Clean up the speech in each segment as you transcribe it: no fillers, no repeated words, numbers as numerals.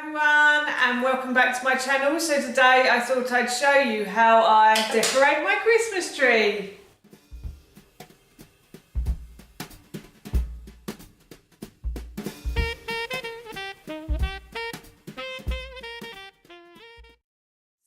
Everyone, and welcome back to my channel. So today I thought I'd show you how I decorate my Christmas tree.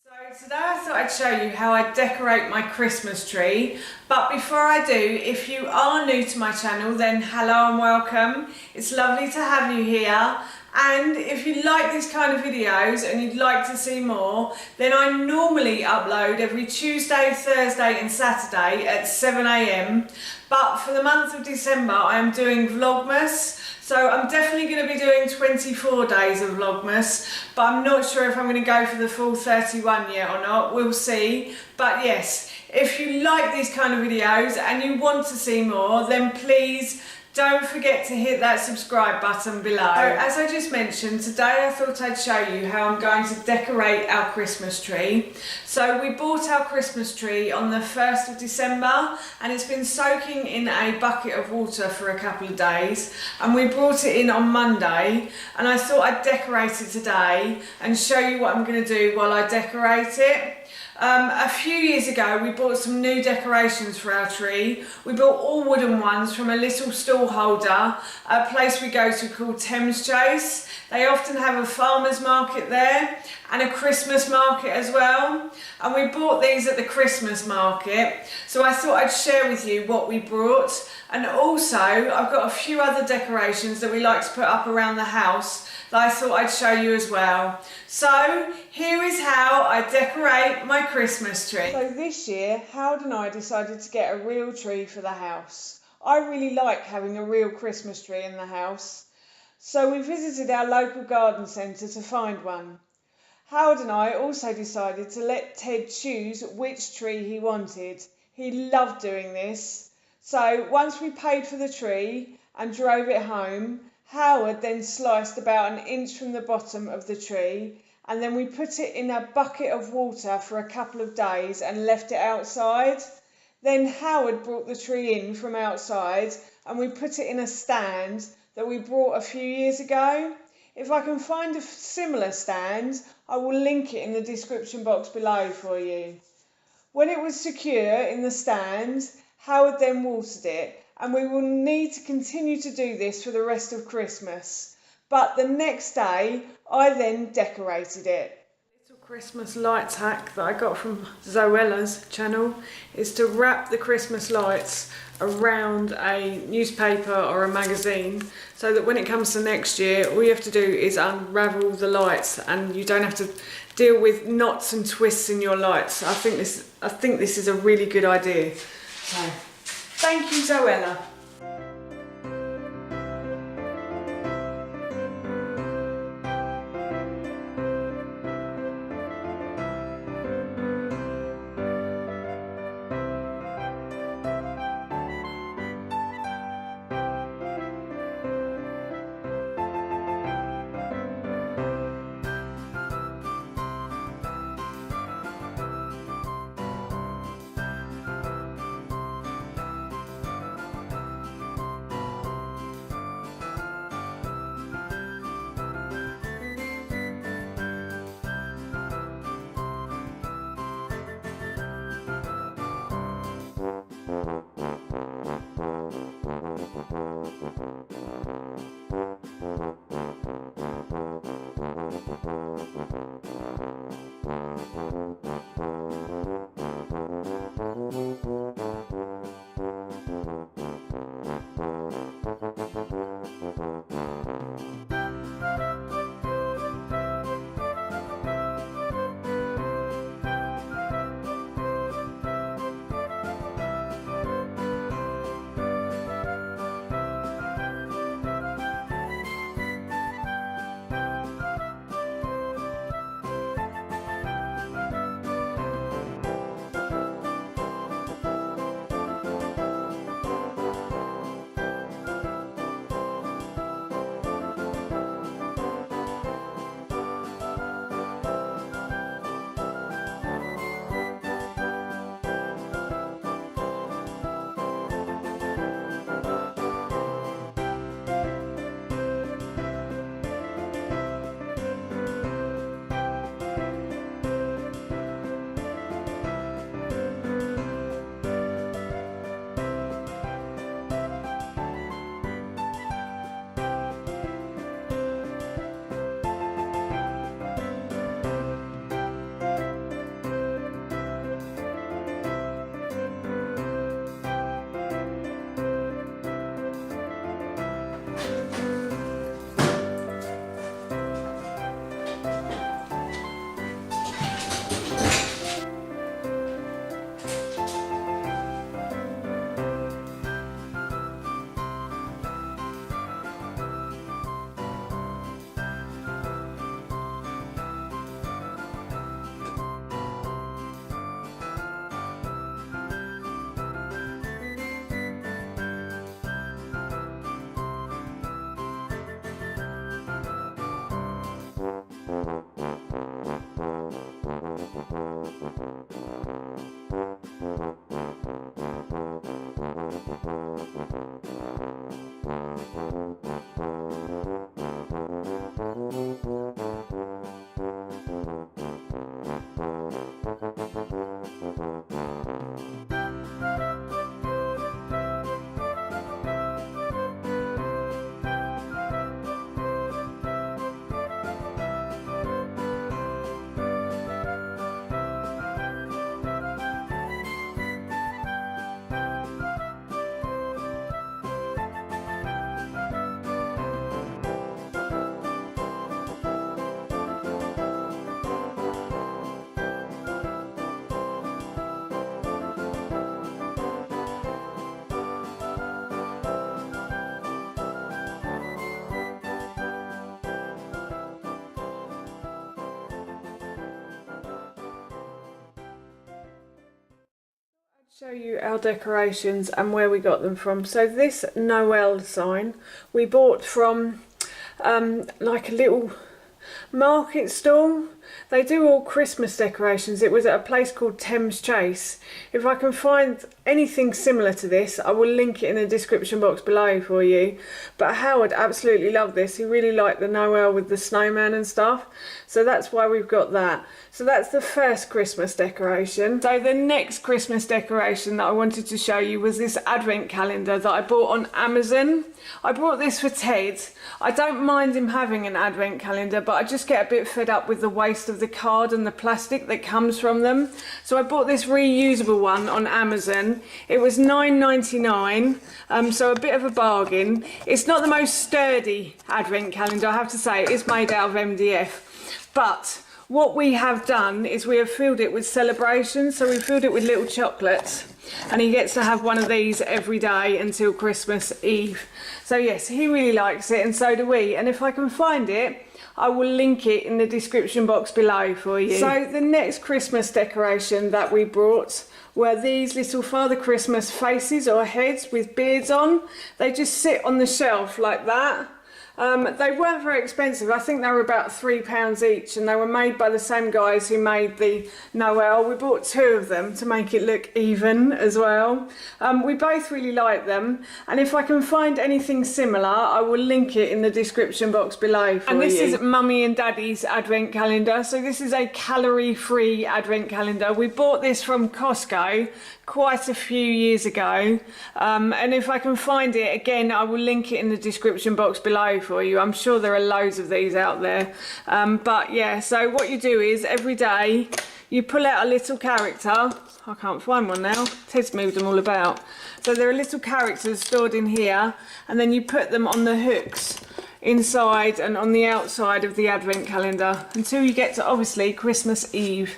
So today I thought I'd show you how I decorate my Christmas tree. But before I do, if you are new to my channel, then hello and welcome. It's lovely to have you here. And if you like these kind of videos and you'd like to see more, then I normally upload every Tuesday, Thursday and Saturday at 7 AM. But for the month of December, I am doing Vlogmas. So I'm definitely going to be doing 24 days of Vlogmas, but I'm not sure if I'm going to go for the full 31 yet or not. We'll see. But yes, if you like these kind of videos and you want to see more, then please don't forget to hit that subscribe button below. So, as I just mentioned, today I thought I'd show you how I'm going to decorate our Christmas tree. So we bought our Christmas tree on the 1st of December and it's been soaking in a bucket of water for a couple of days, and we brought it in on Monday, and I thought I'd decorate it today and show you what I'm going to do while I decorate it. A few years ago we bought some new decorations for our tree. We bought all wooden ones from a little stall holder, a place we go to called Thames Chase. They often have a farmer's market there and a Christmas market as well. And we bought these at the Christmas market. So I thought I'd share with you what we brought. And also I've got a few other decorations that we like to put up around the house that I thought I'd show you as well. So here is how I decorate my Christmas tree. So this year, Howard and I decided to get a real tree for the house. I really like having a real Christmas tree in the house. So we visited our local garden centre to find one. Howard and I also decided to let Ted choose which tree he wanted. He loved doing this. So once we paid for the tree and drove it home, Howard then sliced about an inch from the bottom of the tree, and then we put it in a bucket of water for a couple of days and left it outside. Then Howard brought the tree in from outside and we put it in a stand that we bought a few years ago. If I can find a similar stand, I will link it in the description box below for you. When it was secure in the stand, Howard then watered it, and we will need to continue to do this for the rest of Christmas. But the next day, I then decorated it. Little Christmas lights hack that I got from Zoella's channel is to wrap the Christmas lights around a newspaper or a magazine, so that when it comes to next year, all you have to do is unravel the lights and you don't have to deal with knots and twists in your lights. I think this is a really good idea. So, thank you, Zoella. Show you our decorations and where we got them from. So this Noel sign we bought from like a little market stall. They do all Christmas decorations. It was at a place called Thames Chase. If I can find anything similar to this, I will link it in the description box below for you. But Howard absolutely loved this. He really liked the Noel with the snowman and stuff. So that's why we've got that. So that's the first Christmas decoration. So the next Christmas decoration that I wanted to show you was this advent calendar that I bought on Amazon. I bought this for Ted. I don't mind him having an advent calendar, but I just get a bit fed up with the waste of the card and the plastic that comes from them. So I bought this reusable one on Amazon. It was $9.99, so a bit of a bargain. It's not the most sturdy advent calendar, I have to say. It's made out of MDF. But what we have done is we have filled it with celebrations. So we filled it with little chocolates, and he gets to have one of these every day until Christmas Eve. So yes, he really likes it, and so do we. And if I can find it, I will link it in the description box below for you. So the next Christmas decoration that we brought were these little Father Christmas faces or heads with beards on. They just sit on the shelf like that. They weren't very expensive. I think they were about £3 each, and they were made by the same guys who made the Noel. We bought 2 of them to make it look even as well. We both really like them, and if I can find anything similar, I will link it in the description box below for you. And this is Mummy and Daddy's advent calendar. So this is a calorie-free advent calendar. We bought this from Costco quite a few years ago, and if I can find it again, I will link it in the description box below for you. I'm sure there are loads of these out there, but yeah, so what you do is every day you pull out a little character. I can't find one now, Ted's moved them all about. So there are little characters stored in here, and then you put them on the hooks inside and on the outside of the advent calendar until you get to obviously Christmas Eve.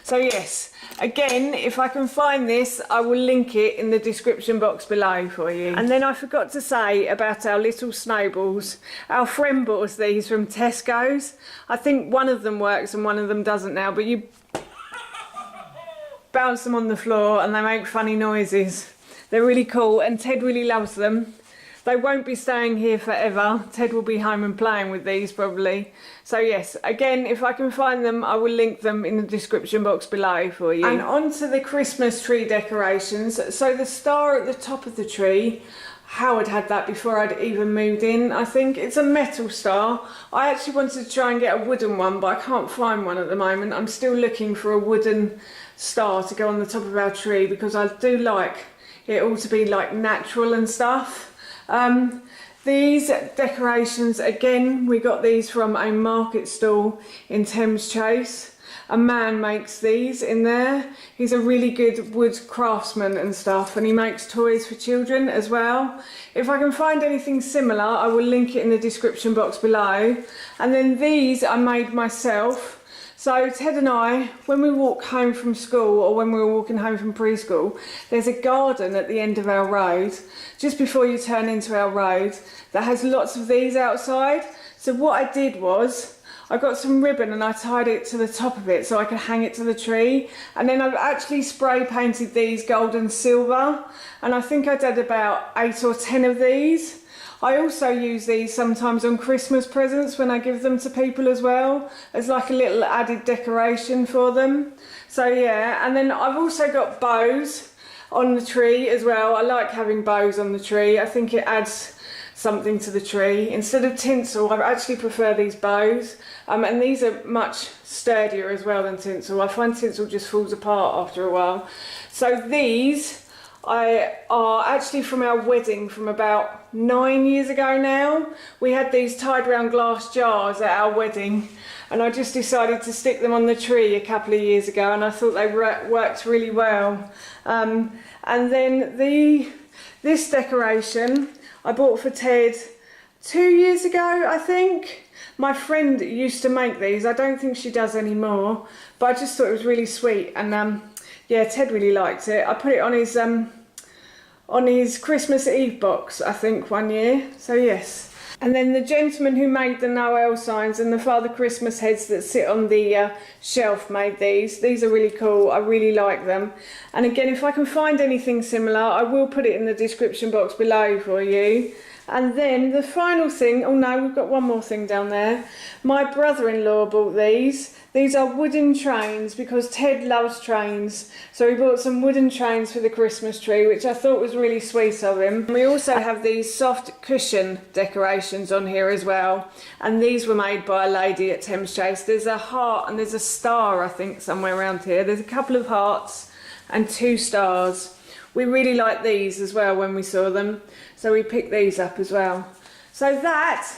So yes, again, if I can find this, I will link it in the description box below for you. And then I forgot to say about our little snowballs. Our friend bought us these from Tesco's. I think one of them works and one of them doesn't now, but you bounce them on the floor and they make funny noises. They're really cool, and Ted really loves them. They won't be staying here forever. Ted will be home and playing with these probably. So yes, again, if I can find them, I will link them in the description box below for you. And on to the Christmas tree decorations. So the star at the top of the tree, Howard had that before I'd even moved in, I think. It's a metal star. I actually wanted to try and get a wooden one, but I can't find one at the moment. I'm still looking for a wooden star to go on the top of our tree, because I do like it all to be like natural and stuff. These decorations, again, we got these from a market stall in Thames Chase. A man makes these in there. He's a really good wood craftsman and stuff, and he makes toys for children as well. If I can find anything similar, I will link it in the description box below. And then these I made myself. So Ted and I, when we walk home from school, or when we were walking home from preschool, there's a garden at the end of our road, just before you turn into our road, that has lots of these outside. So what I did was, I got some ribbon and I tied it to the top of it so I could hang it to the tree. And then I've actually spray painted these gold and silver, and I think I did about 8 or 10 of these. I also use these sometimes on Christmas presents when I give them to people as well, as like a little added decoration for them. So yeah, and then I've also got bows on the tree as well. I like having bows on the tree. I think it adds something to the tree. Instead of tinsel, I actually prefer these bows. And these are much sturdier as well than tinsel. I find tinsel just falls apart after a while. So these are actually from our wedding from about 9 years ago now. We had these tied round glass jars at our wedding, and I just decided to stick them on the tree a couple of years ago, and I thought they worked really well. And then this decoration I bought for Ted 2 years ago, I think. My friend used to make these. I don't think she does anymore, but I just thought it was really sweet, and yeah, Ted really liked it. I put it on his Christmas Eve box, I think, one year. So yes. And then the gentleman who made the Noel signs and the Father Christmas heads that sit on the shelf made these. These are really cool. I really like them. And again, if I can find anything similar, I will put it in the description box below for you. And then the final thing, oh no, we've got one more thing down there. My brother-in-law bought these. These are wooden trains because Ted loves trains. So he bought some wooden trains for the Christmas tree, which I thought was really sweet of him. We also have these soft cushion decorations on here as well. And these were made by a lady at Thames Chase. There's a heart and there's a star, I think, somewhere around here. There's a couple of hearts and 2 stars. We really liked these as well when we saw them, so we picked these up as well. So that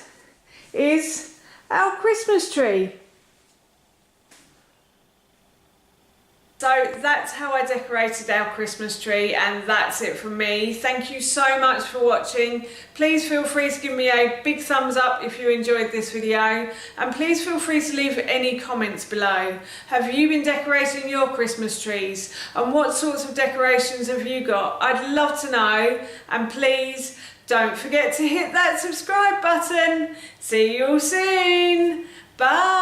is our Christmas tree. So that's how I decorated our Christmas tree, and that's it from me. Thank you so much for watching. Please feel free to give me a big thumbs up if you enjoyed this video, and please feel free to leave any comments below. Have you been decorating your Christmas trees, and what sorts of decorations have you got? I'd love to know, and please don't forget to hit that subscribe button. See you all soon. Bye.